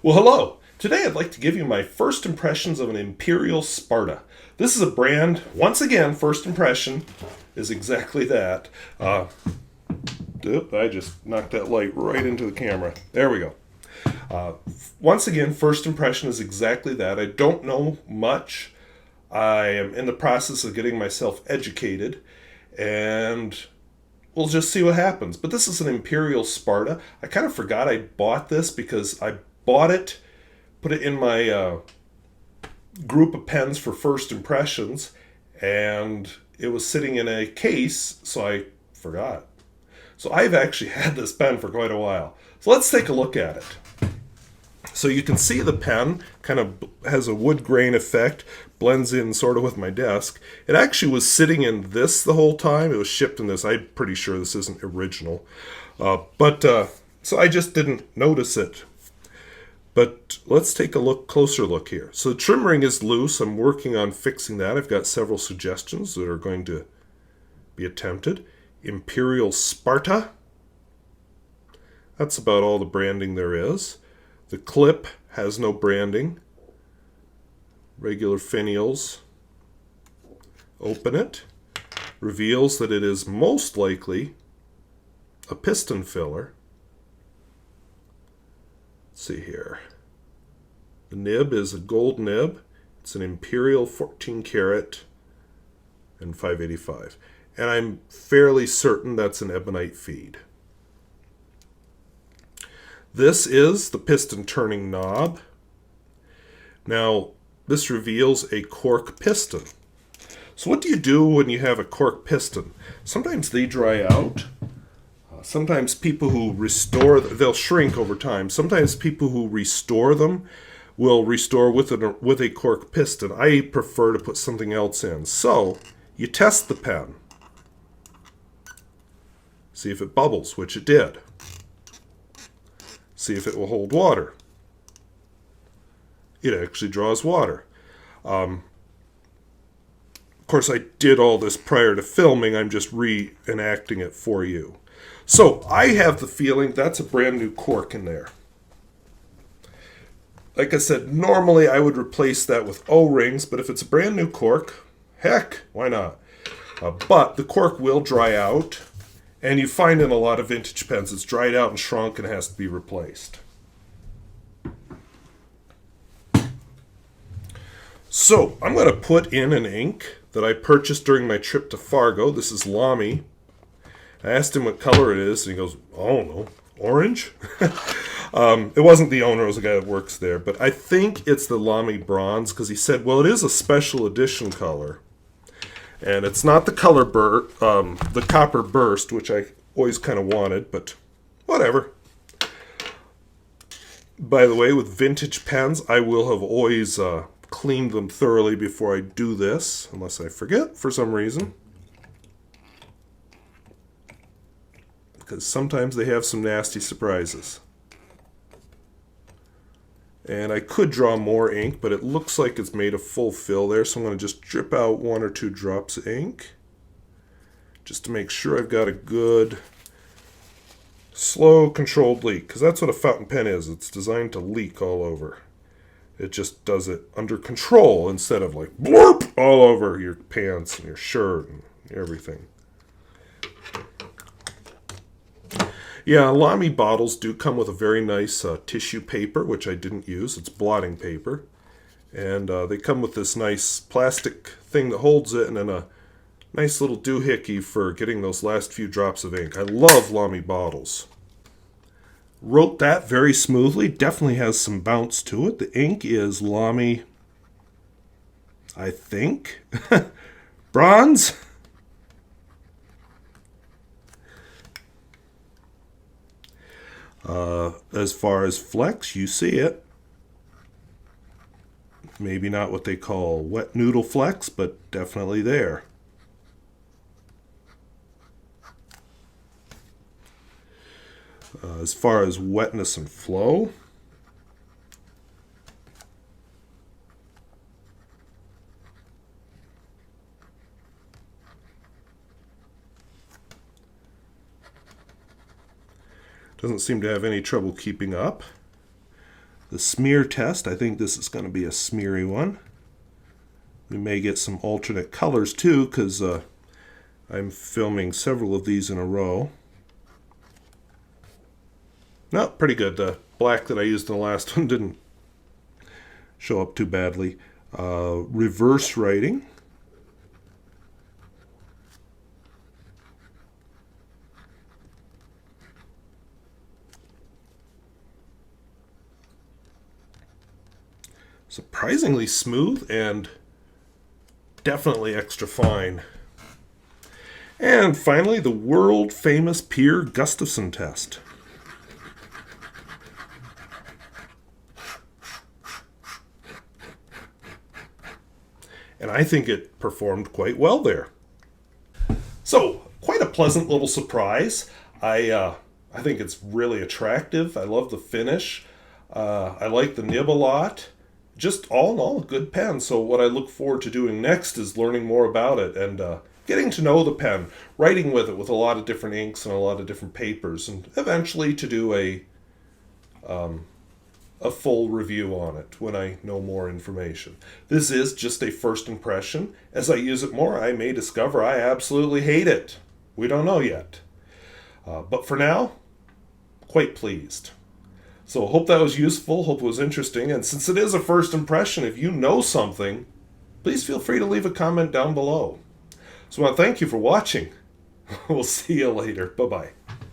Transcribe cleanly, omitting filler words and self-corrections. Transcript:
Well, hello. Today I'd like to give you my first impressions of an Imperial Sparta. This is a brand, once again, first impression is exactly that. I just knocked that light right into the camera. There we go. Once again, first impression is exactly that. I don't know much. I am in the process of getting myself educated, and we'll just see what happens. But this is an Imperial Sparta. I kind of forgot I bought this because I bought it, put it in my group of pens for first impressions, and it was sitting in a case, so I forgot. So I've actually had this pen for quite a while. So let's take a look at it. So you can see the pen kind of has a wood grain effect, blends in sort of with my desk. It actually was sitting in this the whole time. It was shipped in this. I'm pretty sure this isn't original. So I just didn't notice it. But let's take a closer look here. So the trim ring is loose. I'm working on fixing that. I've got several suggestions that are going to be attempted. Imperial Sparta. That's about all the branding there is. The clip has no branding. Regular finials. Open it. Reveals that it is most likely a piston filler. Let's see here. The nib is a gold nib. It's an Imperial 14 karat and 585. And I'm fairly certain that's an ebonite feed. This is the piston turning knob. Now, this reveals a cork piston. So what do you do when you have a cork piston? Sometimes they dry out. Sometimes people who restore, they'll shrink over time. Sometimes people who restore them will restore with a cork piston. I prefer to put something else in. So, you test the pen. See if it bubbles, which it did. See if it will hold water. It actually draws water. Of course, I did all this prior to filming. I'm just reenacting it for you. So, I have the feeling that's a brand new cork in there. Like I said, normally I would replace that with O-rings, but if it's a brand new cork, heck, why not? But the cork will dry out, and you find in a lot of vintage pens it's dried out and shrunk and has to be replaced. So, I'm going to put in an ink that I purchased during my trip to Fargo. This is Lamy. I asked him what color it is, and he goes, I don't know, orange? It wasn't the owner, it was the guy that works there, but I think it's the Lamy Bronze, because he said, well, it is a special edition color. And it's not the the copper burst, which I always kind of wanted, but whatever. By the way, with vintage pens, I will have always cleaned them thoroughly before I do this, unless I forget for some reason. Because sometimes they have some nasty surprises. And I could draw more ink, but it looks like it's made a full fill there, so I'm going to just drip out 1 or 2 drops of ink, just to make sure I've got a good, slow, controlled leak, because that's what a fountain pen is. It's designed to leak all over. It just does it under control instead of like blurp all over your pants and your shirt and everything. Yeah, Lamy bottles do come with a very nice tissue paper, which I didn't use. It's blotting paper. And they come with this nice plastic thing that holds it and then a nice little doohickey for getting those last few drops of ink. I love Lamy bottles. Wrote that very smoothly. Definitely has some bounce to it. The ink is Lamy, I think, bronze. As far as flex, you see it. Maybe not what they call wet noodle flex, but definitely there. As far as wetness and flow, doesn't seem to have any trouble keeping up. the smear test. I think this is going to be a smeary one. We may get some alternate colors too, because I'm filming several of these in a row. No, pretty good. The black that I used in the last one didn't show up too badly. Reverse writing. Surprisingly smooth and definitely extra fine. And finally, the world famous Peer Gustafson test. And I think it performed quite well there. So, quite a pleasant little surprise. I think it's really attractive. I love the finish. I like the nib a lot. Just all in all, a good pen. So what I look forward to doing next is learning more about it and getting to know the pen, writing with it with a lot of different inks and a lot of different papers, and eventually to do a full review on it when I know more information. This is just a first impression. As I use it more, I may discover I absolutely hate it. We don't know yet. But for now, quite pleased. So hope that was useful, hope it was interesting, and since it is a first impression, if you know something, please feel free to leave a comment down below. So I want to thank you for watching. We'll see you later. Bye-bye.